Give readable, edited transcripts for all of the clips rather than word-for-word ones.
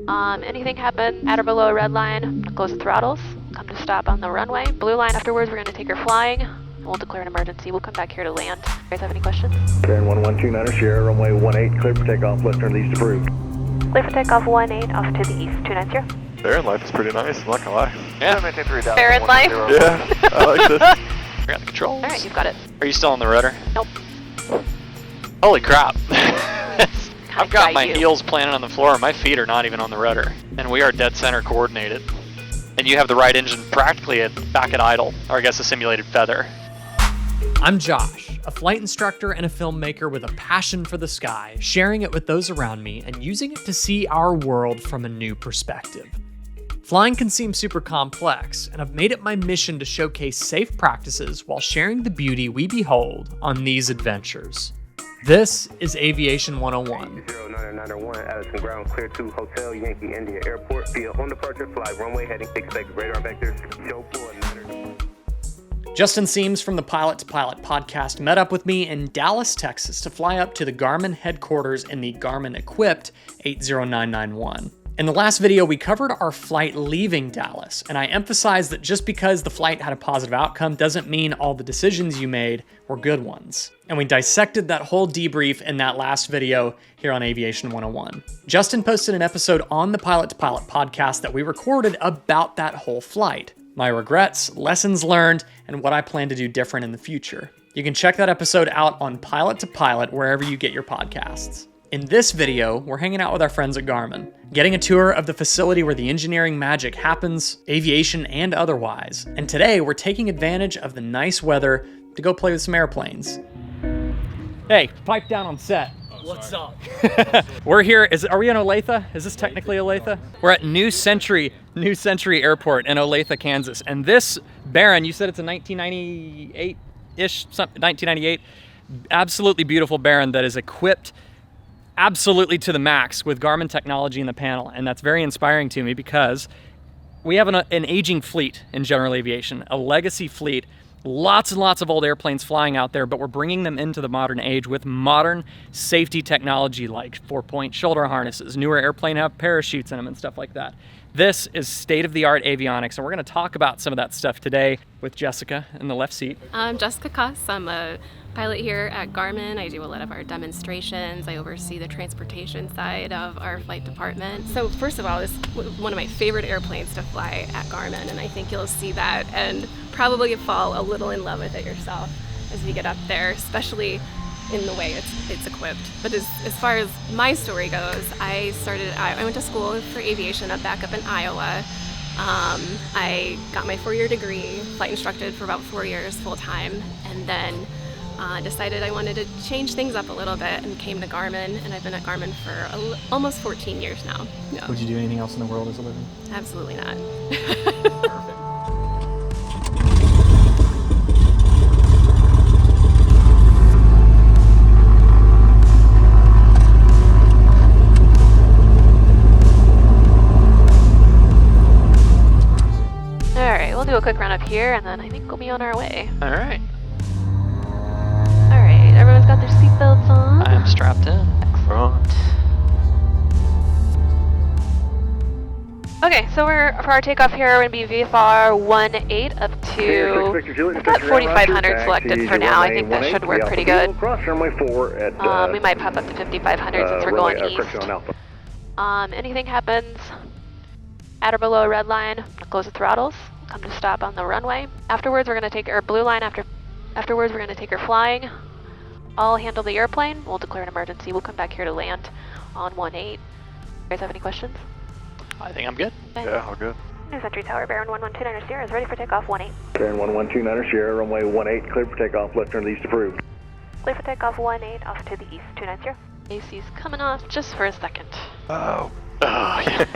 Anything happen at or below a red line, close the throttles. Come to stop on the runway. Blue line afterwards, we're going to take her flying. We'll declare an emergency. We'll come back here to land. You guys have any questions? Baron 112 Sierra, runway 18, clear for takeoff, left turn east approved. Clear for takeoff 18, off to the east, 290. Baron life is pretty nice, I'm not gonna lie. Yeah. Baron life? Yeah, I like this. I got the controls. Alright, you've got it. Are you still on the rudder? Nope. Holy crap. I've got my you. heels planted on the floor, my feet are not even on the rudder. And we are dead center coordinated. And you have the right engine practically back at idle, or I guess a simulated feather. I'm Josh, a flight instructor and a filmmaker with a passion for the sky, sharing it with those around me and using it to see our world from a new perspective. Flying can seem super complex, and I've made it my mission to showcase safe practices while sharing the beauty we behold on these adventures. This is Aviation 101. 0991, Addison Ground, clear to Hotel Yankee India Airport via home departure, fly runway heading, expect radar vectors, show for another. Justin Seams from the Pilot to Pilot podcast met up with me in Dallas, Texas to fly up to the Garmin headquarters in the Garmin-equipped 80991. In the last video, we covered our flight leaving Dallas, and I emphasized that just because the flight had a positive outcome doesn't mean all the decisions you made were good ones. And we dissected that whole debrief in that last video here on Aviation 101. Justin posted an episode on the Pilot to Pilot podcast that we recorded about that whole flight. My regrets, lessons learned, and what I plan to do different in the future. You can check that episode out on Pilot to Pilot wherever you get your podcasts. In this video, we're hanging out with our friends at Garmin, getting a tour of the facility where the engineering magic happens, aviation and otherwise. And today, we're taking advantage of the nice weather to go play with some airplanes. Hey, pipe down on set. What's up? We're here, are we in Olathe? Is this technically Olathe? We're at New Century Airport in Olathe, Kansas. And this Baron, you said it's a 1998-ish, 1998, absolutely beautiful Baron that is equipped absolutely to the max with Garmin technology in the panel. And that's very inspiring to me because we have an aging fleet in general aviation, a legacy fleet. Lots and lots of old airplanes flying out there, but we're bringing them into the modern age with modern safety technology like 4-point shoulder harnesses. Newer airplanes have parachutes in them and stuff like that. This is state-of-the-art avionics, and we're going to talk about some of that stuff today with Jessica in the left seat. I'm Jessica Kuss. I'm a pilot here at Garmin. I do a lot of our demonstrations. I oversee the transportation side of our flight department. So first of all, it's one of my favorite airplanes to fly at Garmin, and I think you'll see that and probably fall a little in love with it yourself as you get up there, especially in the way it's equipped. But as far as my story goes, I went to school for aviation back up in Iowa. I got my 4-year degree, flight instructed for about 4 years full time, and then decided I wanted to change things up a little bit and came to Garmin, and I've been at Garmin for almost 14 years now. Yeah. Would you do anything else in the world as a living? Absolutely not. Perfect. Alright, we'll do a quick run up here, and then I think we'll be on our way. All right, Alright, everyone's got their seatbelts on. I am strapped in. Excellent. Okay, so for our takeoff here, we're going to be VFR 18 up to, I've got 4,500 selected for now. I think that should work pretty good. We might pop up to 5,500 since we're going east. Anything happens at or below a red line, close the throttles. Come to stop on the runway. Afterwards, we're going to take our blue line. Afterwards, we're going to take her flying. I'll handle the airplane. We'll declare an emergency. We'll come back here to land on 18. You guys have any questions? I think I'm good. Okay. Yeah, all good. New Century Tower, Baron 112 Sierra is ready for takeoff 18. Baron 112 Sierra, runway 18, clear for takeoff, left turn east approved. Clear for takeoff 18, off to the east, 290. AC's coming off just for a second. Oh. Oh, yeah.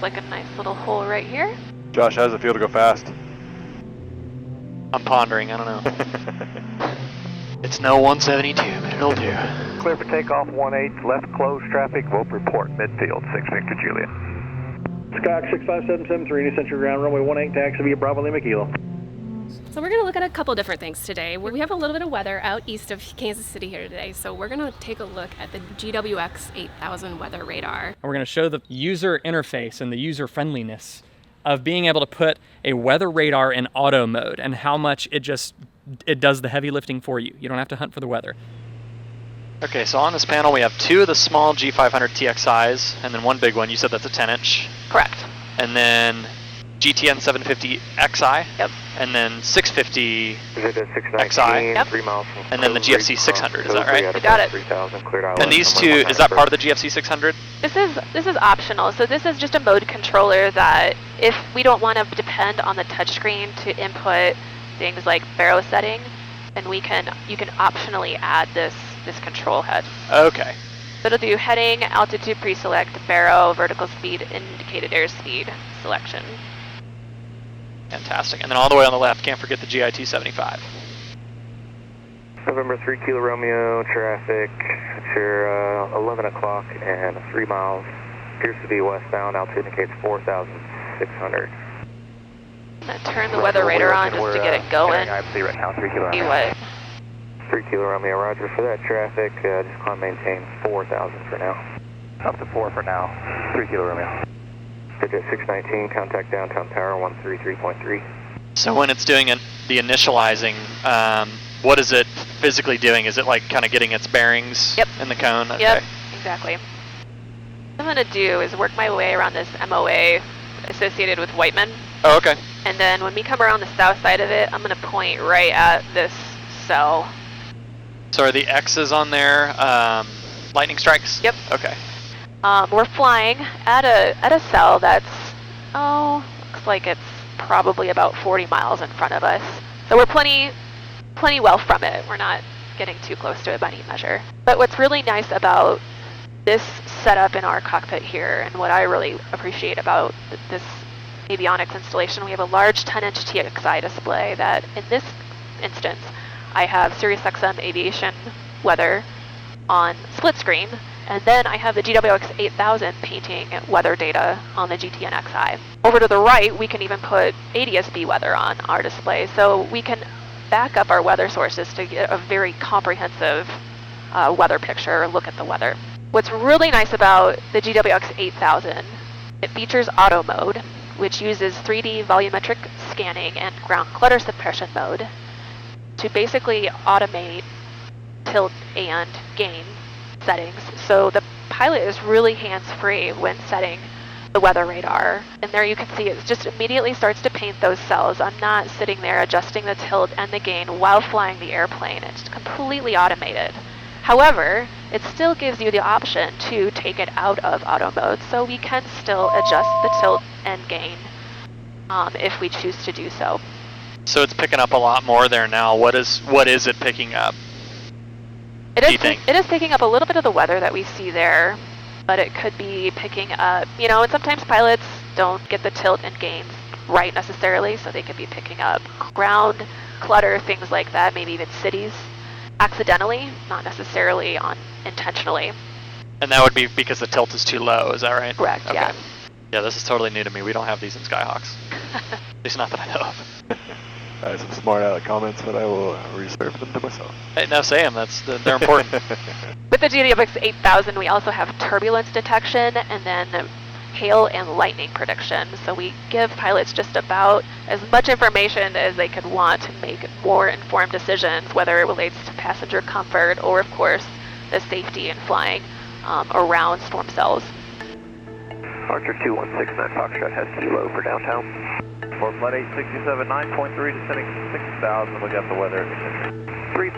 like a nice little hole right here. Josh, how does it feel to go fast? I'm pondering, I don't know. It's no 172, but it'll do. Clear for takeoff, 18, left closed traffic, Wolf report, midfield, 6 Victor Juliet. Skyhawk 65773, New Century Ground, runway 18, taxi via Bravo Lima Kilo. So we're going to look at a couple different things today. We have a little bit of weather out east of Kansas City here today, so we're going to take a look at the GWX 8000 weather radar. And we're going to show the user interface and the user friendliness of being able to put a weather radar in auto mode and how much it does the heavy lifting for you. You don't have to hunt for the weather. Okay, so on this panel we have 2 of the small G500 TXIs, and then one big one. You said that's a 10-inch. Correct. And then GTN 750 XI. Yep. And then 650 Is it a 619, XI. Yep. 3 miles from And then the Code GFC 600, is that right? Code You got it. 3000, cleared out. And these 2, is that part of the GFC 600? This is optional. So this is just a mode controller that if we don't want to depend on the touchscreen to input things like baro setting, then you can optionally add this control head. Okay. So it'll do heading, altitude pre-select, baro, vertical speed, indicated airspeed selection. Fantastic. And then all the way on the left, can't forget the GIT 75. November 3 Kilo Romeo, traffic, it's your 11 o'clock and 3 miles. Appears to be westbound, altitude indicates 4,600. I'm going to turn the weather radar on just to get it going. IMC right now, 3 Kilo See Romeo. what 3 Kilo Romeo, roger for that traffic, just want to maintain 4,000 for now. Up to 4 for now, 3 Kilo Romeo. Digit 619, contact downtown tower 133.3. So when it's doing the initializing, what is it physically doing? Is it like kind of getting its bearings Yep. in the cone? Okay. Yep, exactly. What I'm going to do is work my way around this MOA associated with Whiteman. Oh, okay. And then when we come around the south side of it, I'm going to point right at this cell. So are the X's on there lightning strikes? Yep. Okay. We're flying at a cell that's, looks like it's probably about 40 miles in front of us. So we're plenty well from it. We're not getting too close to it by any measure. But what's really nice about this setup in our cockpit here, and what I really appreciate about this avionics installation, we have a large 10-inch TXI display that, in this instance, I have SiriusXM Aviation weather on split screen, and then I have the GWX 8000 painting weather data on the GTN XI. Over to the right, we can even put ADS-B weather on our display, so we can back up our weather sources to get a very comprehensive weather picture, look at the weather. What's really nice about the GWX 8000, it features auto mode, which uses 3D volumetric scanning and ground clutter suppression mode to basically automate tilt and gain settings. So the pilot is really hands-free when setting the weather radar. And there you can see it just immediately starts to paint those cells. I'm not sitting there adjusting the tilt and the gain while flying the airplane. It's completely automated. However, it still gives you the option to take it out of auto mode, so we can still adjust the tilt and gain if we choose to do so. So it's picking up a lot more there now. What is it picking up? It do you think? It is picking up a little bit of the weather that we see there, but it could be picking up, and sometimes pilots don't get the tilt and gains right necessarily, so they could be picking up ground clutter, things like that, maybe even cities accidentally, not necessarily intentionally. And that would be because the tilt is too low, is that right? Correct, Okay. yeah. Yeah, this is totally new to me. We don't have these in Skyhawks. At least not that I know of. I have some smart aleck comments, but I will reserve them to myself. Hey, no, say them. They're important. With the GWX 8000, we also have turbulence detection and then hail and lightning prediction. So we give pilots just about as much information as they could want to make more informed decisions, whether it relates to passenger comfort or, of course, the safety in flying around storm cells. Archer 2169 Foxtrot has kilo for downtown. For flight 867, 9.3, descending 6,000, look up the weather. 350,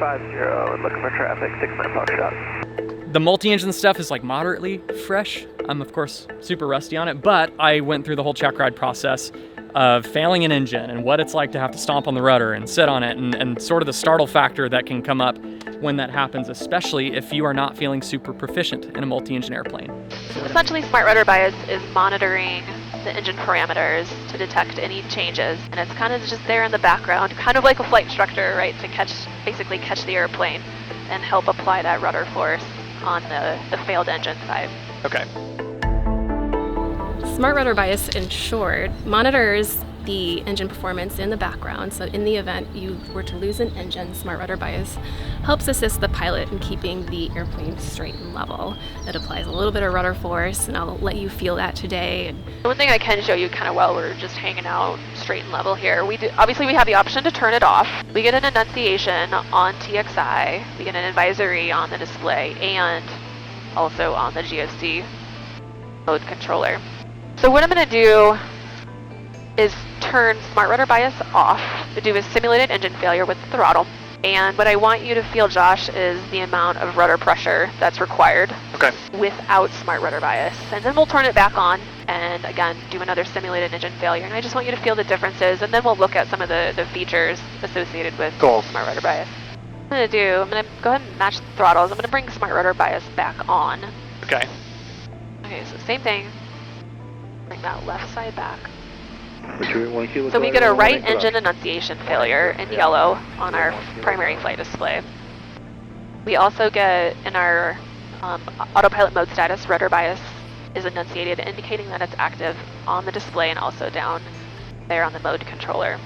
and looking for traffic, 69 Foxtrot. The multi-engine stuff is like moderately fresh. I'm of course super rusty on it, but I went through the whole check ride process of failing an engine and what it's like to have to stomp on the rudder and sit on it and sort of the startle factor that can come up when that happens, especially if you are not feeling super proficient in a multi-engine airplane. Essentially, Smart Rudder Bias is monitoring the engine parameters to detect any changes, and it's kind of just there in the background, kind of like a flight instructor, right, to basically catch the airplane and help apply that rudder force on the failed engine side. Okay. Smart Rudder Bias, in short, monitors the engine performance in the background. So in the event you were to lose an engine, Smart Rudder Bias helps assist the pilot in keeping the airplane straight and level. It applies a little bit of rudder force, and I'll let you feel that today. One thing I can show you kind of while we're just hanging out straight and level here, obviously we have the option to turn it off. We get an annunciation on TXI, we get an advisory on the display, and also on the GSC mode controller. So what I'm going to do is turn Smart Rudder Bias off to do a simulated engine failure with the throttle. And what I want you to feel, Josh, is the amount of rudder pressure that's required without Smart Rudder Bias. And then we'll turn it back on and again do another simulated engine failure. And I just want you to feel the differences, and then we'll look at some of the features associated with Smart Rudder Bias. What I'm going to go ahead and match the throttles. I'm going to bring Smart Rudder Bias back on. Okay. Okay, so same thing. Bring that left side back. So So we get a right engine annunciation failure in yellow on our primary flight display. We also get in our autopilot mode status, rudder bias is enunciated, indicating that it's active on the display and also down there on the mode controller.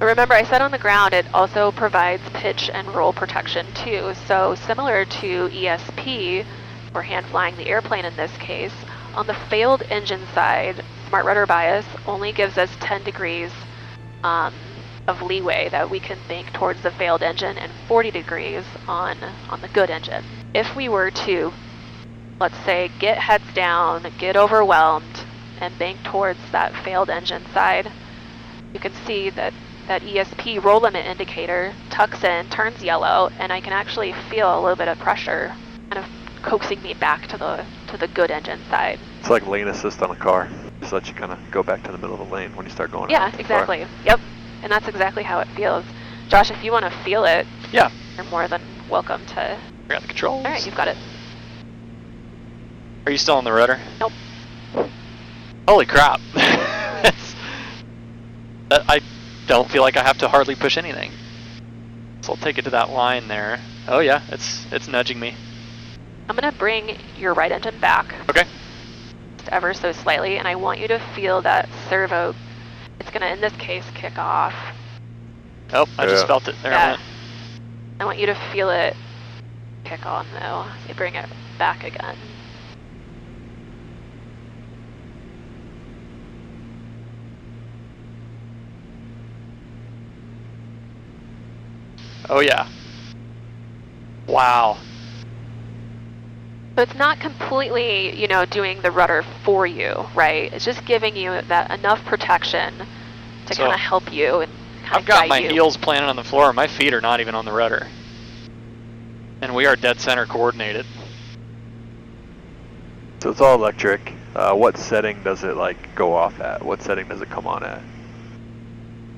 But remember, I said on the ground it also provides pitch and roll protection too. So similar to ESP, or hand flying the airplane in this case, on the failed engine side, Smart Rudder Bias only gives us 10 degrees of leeway that we can bank towards the failed engine, and 40 degrees on the good engine. If we were to, let's say, get heads down, get overwhelmed, and bank towards that failed engine side, you can see that that ESP roll limit indicator tucks in, turns yellow, and I can actually feel a little bit of pressure kind of coaxing me back to the good engine side. It's like lane assist on a car. Just let you kind of go back to the middle of the lane when you start going. Yeah, exactly. Yep. And that's exactly how it feels. Josh, if you want to feel it, yeah, you're more than welcome to. I got the controls. All right, you've got it. Are you still on the rudder? Nope. Holy crap. I don't feel like I have to hardly push anything. So I'll take it to that line there. Oh yeah, it's nudging me. I'm going to bring your right engine back. Okay. Just ever so slightly, and I want you to feel that servo. It's going to, in this case, kick off. Oh, I just felt it. There it went. I want you to feel it kick on, though. You bring it back again. Oh yeah. Wow. So it's not completely, doing the rudder for you, right? It's just giving you that enough protection to kind of help you and kind of guide you. I've got my heels planted on the floor. My feet are not even on the rudder. And we are dead center coordinated. So it's all electric. What setting does it go off at? What setting does it come on at?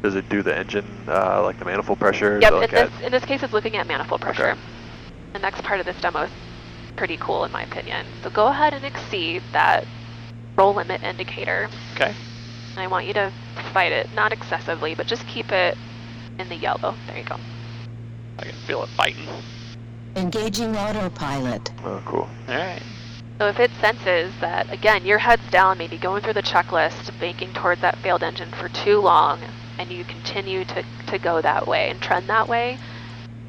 Does it do the engine, like the manifold pressure? Yep, in this case it's looking at manifold pressure. Okay. The next part of this demo is pretty cool in my opinion. So go ahead and exceed that roll limit indicator. Okay. And I want you to fight it, not excessively, but just keep it in the yellow. There you go. I can feel it fighting. Engaging autopilot. Oh, cool. Alright. So if it senses that, again, your head's down, maybe going through the checklist, banking towards that failed engine for too long, and you continue to go that way and trend that way,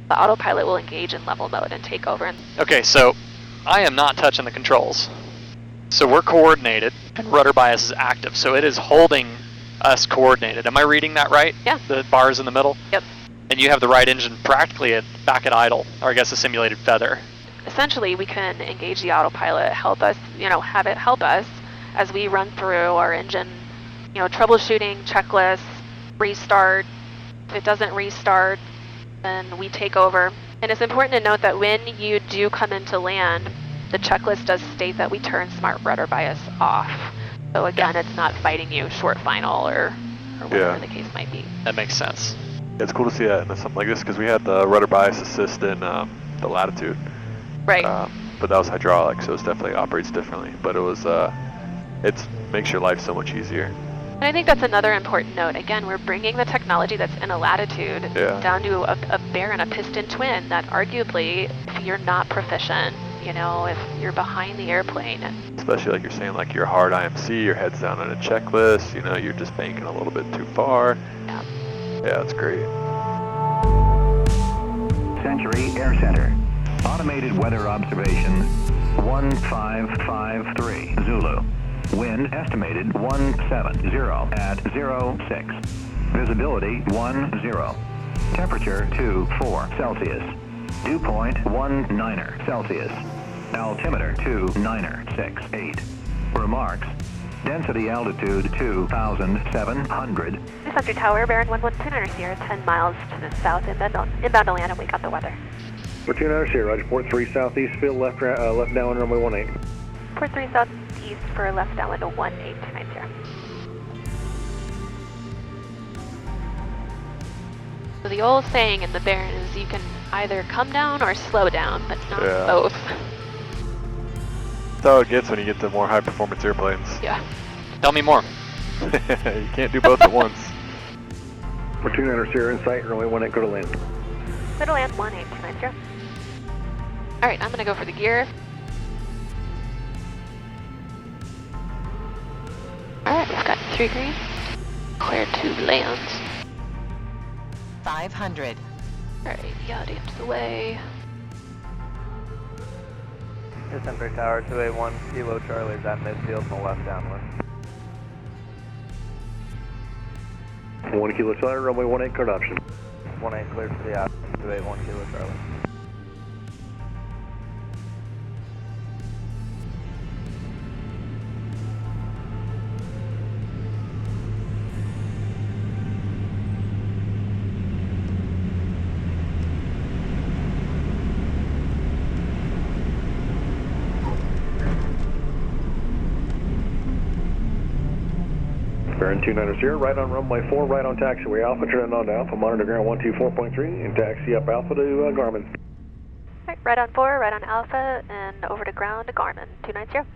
the autopilot will engage in level mode and take over. Okay, so I am not touching the controls. So we're coordinated, and rudder bias is active, so it is holding us coordinated. Am I reading that right? Yeah. The bars in the middle? Yep. And you have the right engine practically back at idle, or I guess a simulated feather. Essentially, we can engage the autopilot, help us, have it help us as we run through our engine, troubleshooting, checklists, restart. If it doesn't restart, then we take over. And it's important to note that when you do come into land, the checklist does state that we turn Smart Rudder Bias off. So again, it's not fighting you short final or whatever the case might be. That makes sense. Yeah, it's cool to see that in something like this because we had the rudder bias assist in the Latitude. Right. But that was hydraulic, so it definitely operates differently. But it was, it's makes your life so much easier. And I think that's another important note. Again, we're bringing the technology that's in a latitude down to a bear and a piston twin that arguably, if you're not proficient, you know, if you're behind the airplane. Especially like you're saying, like your hard IMC, your head's down on a checklist, you know, you're just banking a little bit too far. Yeah. Yeah, it's great. Century Air Center. Automated weather observation 1553 Zulu. Wind estimated 170 at 06. Visibility 10. Temperature 24 Celsius. Dew point 19 Celsius. Altimeter 2968. Remarks. Density altitude 2,700. Century Tower, bearing 112 Sierra, 10 miles to the south, inbound Atlanta. We got the weather. 2 Sierra, Roger, port 3 southeast, field left downwind runway 18. Port 3 southeast for left downwind to 18290. So the old saying in the Baron is you can either come down or slow down, but not both. That's how it gets when you get to more high performance airplanes. Yeah. Tell me more. You can't do both at once. 2 Sierra in sight, runway 18, go to land. Go to land 18290. Alright, I'm gonna go for the gear. Alright, we've got 3 green. Clear to land. 500. Alright, Yachty into the way. Century Tower 281 Kilo Charlie is at midfield from the left downwind. 1 Kilo Charlie, runway 18, card option. 18 cleared for the out. 281 Kilo Charlie. Baron 2 Sierra, right on runway 4, right on taxiway Alpha, turn on to Alpha, monitor ground 124.3, and taxi up Alpha to Garmin. Right on 4, right on Alpha, and over to ground to Garmin, 290.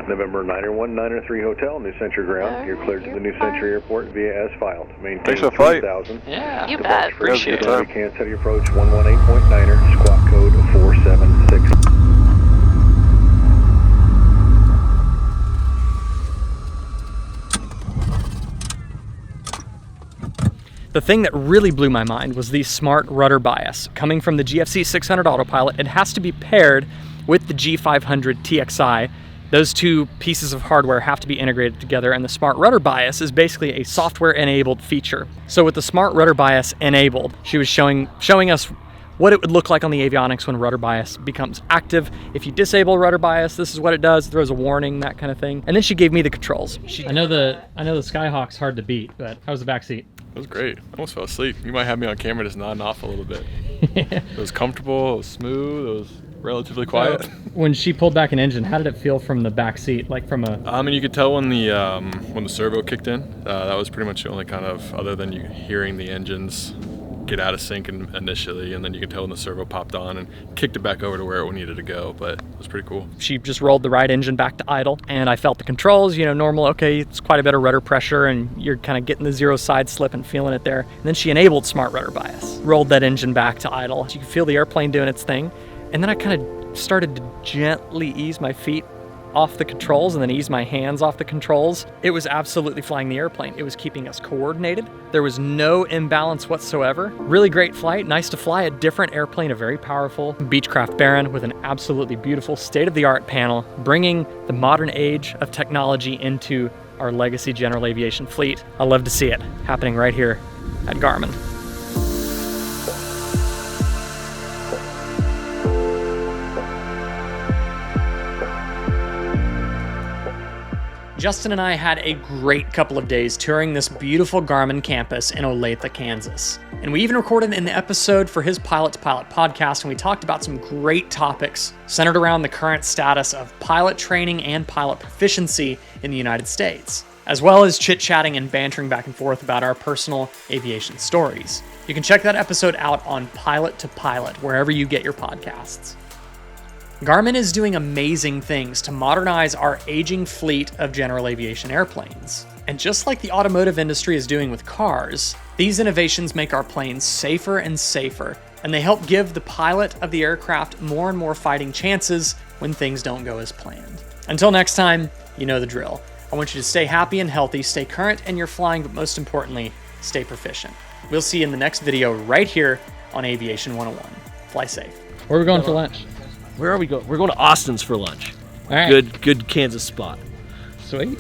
November 901, 903 Hotel, New Century ground. You're cleared to the New Century Airport via as filed. Maintain Thanks for the flight. 3,000. Yeah. You bet. Appreciate it. You can set your approach 118.9er, squawk code 476. The thing that really blew my mind was the Smart Rudder Bias. Coming from the GFC 600 Autopilot, it has to be paired with the G500 TXI. Those two pieces of hardware have to be integrated together, and the Smart Rudder Bias is basically a software-enabled feature. So with the Smart Rudder Bias enabled, she was showing us what it would look like on the avionics when rudder bias becomes active. If you disable rudder bias, this is what it does. It throws a warning, that kind of thing. And then she gave me the controls. I know the Skyhawk's hard to beat, but how was the back seat? It was great. I almost fell asleep. You might have me on camera just nodding off a little bit. It was comfortable, it was smooth, it was relatively quiet. When she pulled back an engine, how did it feel from the back seat? Like from a... I mean, you could tell when the servo kicked in. That was pretty much the only kind of, other than you hearing the engines get out of sync initially, and then you could tell when the servo popped on and kicked it back over to where it needed to go, but it was pretty cool. She just rolled the right engine back to idle, and I felt the controls, you know, normal, okay, it's quite a bit of rudder pressure, and you're kind of getting the zero side slip and feeling it there. And then she enabled Smart Rudder Bias, rolled that engine back to idle. You could feel the airplane doing its thing, and then I kind of started to gently ease my feet off the controls and then ease my hands off the controls. It was absolutely flying the airplane. It was keeping us coordinated. There was no imbalance whatsoever. Really great flight. Nice to fly a different airplane, a very powerful Beechcraft Baron with an absolutely beautiful state-of-the-art panel, bringing the modern age of technology into our legacy general aviation fleet. I love to see it happening right here at Garmin. Justin and I had a great couple of days touring this beautiful Garmin campus in Olathe, Kansas. And we even recorded an episode for his Pilot to Pilot podcast, and we talked about some great topics centered around the current status of pilot training and pilot proficiency in the United States, as well as chit-chatting and bantering back and forth about our personal aviation stories. You can check that episode out on Pilot to Pilot, wherever you get your podcasts. Garmin is doing amazing things to modernize our aging fleet of general aviation airplanes. And just like the automotive industry is doing with cars, these innovations make our planes safer and safer, and they help give the pilot of the aircraft more and more fighting chances when things don't go as planned. Until next time, you know the drill. I want you to stay happy and healthy, stay current in your flying, but most importantly, stay proficient. We'll see you in the next video right here on Aviation 101. Fly safe. Where are we going for lunch? Where are we going? We're going to Austin's for lunch. All right. Good Kansas spot. Sweet.